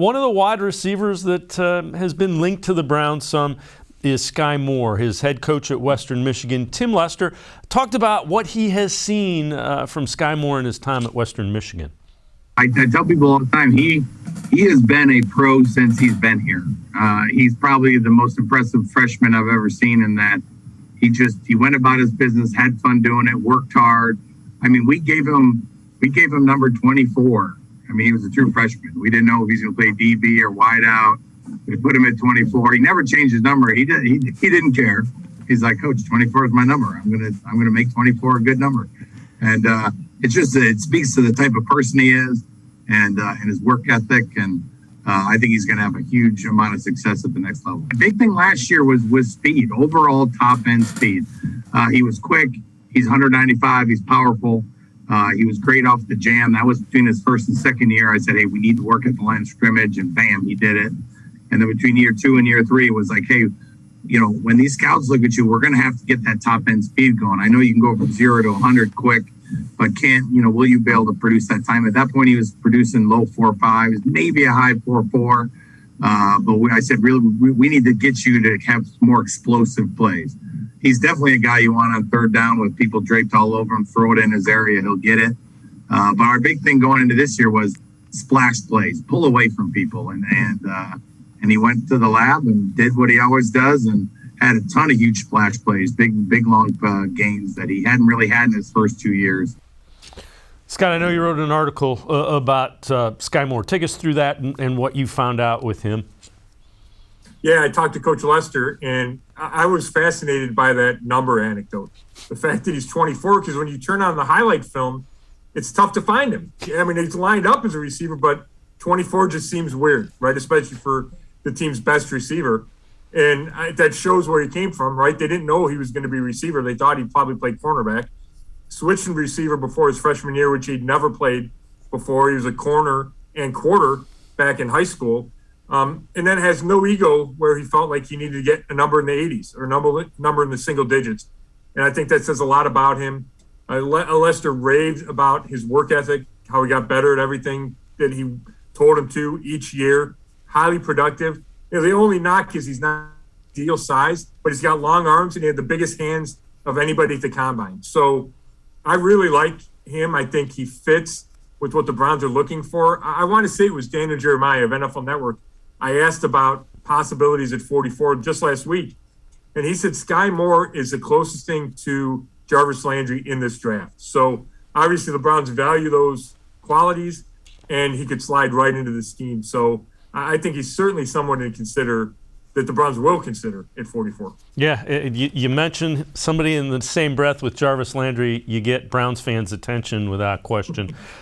One of the wide receivers that has been linked to the Browns some is Skyy Moore, his head coach at Western Michigan. Tim Lester talked about what he has seen from Skyy Moore in his time at Western Michigan. I tell people all the time, he has been a pro since he's been here. He's probably the most impressive freshman I've ever seen in that he went about his business, had fun doing it, worked hard. I mean, we gave him number 24. I mean, he was a true freshman. We didn't know if he's going to play DB or wide out. We put him at 24. He never changed his number. He didn't care. He's like, Coach, 24 is my number. I'm gonna make 24 a good number. And it speaks to the type of person he is and his work ethic. And I think he's going to have a huge amount of success at the next level. The big thing last year was speed, overall top end speed. He was quick. He's 195. He's powerful. He was great off the jam. That was between his first and second year. I said, hey, we need to work at the line of scrimmage, and bam, he did it. And then between year 2 and year 3, it was like, hey, when these scouts look at you, we're going to have to get that top end speed going. I know you can go from 0 to 100 quick, but will you be able to produce that time? At that point, he was producing low 4.5s, maybe a high 4.4. But I said, really, we need to get you to have more explosive plays. He's definitely a guy you want on third down with people draped all over him. Throw it in his area, he'll get it. But our big thing going into this year was splash plays, pull away from people, and he went to the lab and did what he always does and had a ton of huge splash plays, big long gains that he hadn't really had in his first 2 years. Scott, I know you wrote an article about Skyy Moore. Take us through that and what you found out with him. Yeah, I talked to Coach Lester, and I was fascinated by that number anecdote. The fact that he's 24, because when you turn on the highlight film, it's tough to find him. I mean, he's lined up as a receiver, but 24 just seems weird, right? Especially for the team's best receiver. And that shows where he came from, right? They didn't know he was going to be a receiver. They thought he'd probably play cornerback. Switched to receiver before his freshman year, which he'd never played before. He was a corner and quarter back in high school. And then has no ego where he felt like he needed to get a number in the 80s or a number in the single digits. And I think that says a lot about him. Lester raved about his work ethic, how he got better at everything that he told him to each year. Highly productive. The only knock is he's not ideal size, but he's got long arms and he had the biggest hands of anybody at the combine. So I really like him. I think he fits with what the Browns are looking for. I want to say it was Daniel Jeremiah of NFL Network. I asked about possibilities at 44 just last week, and he said Skyy Moore is the closest thing to Jarvis Landry in this draft. So obviously the Browns value those qualities, and he could slide right into the scheme. So I think he's certainly someone to consider, that the Browns will consider at 44. Yeah, you mentioned somebody in the same breath with Jarvis Landry, you get Browns fans' attention without question.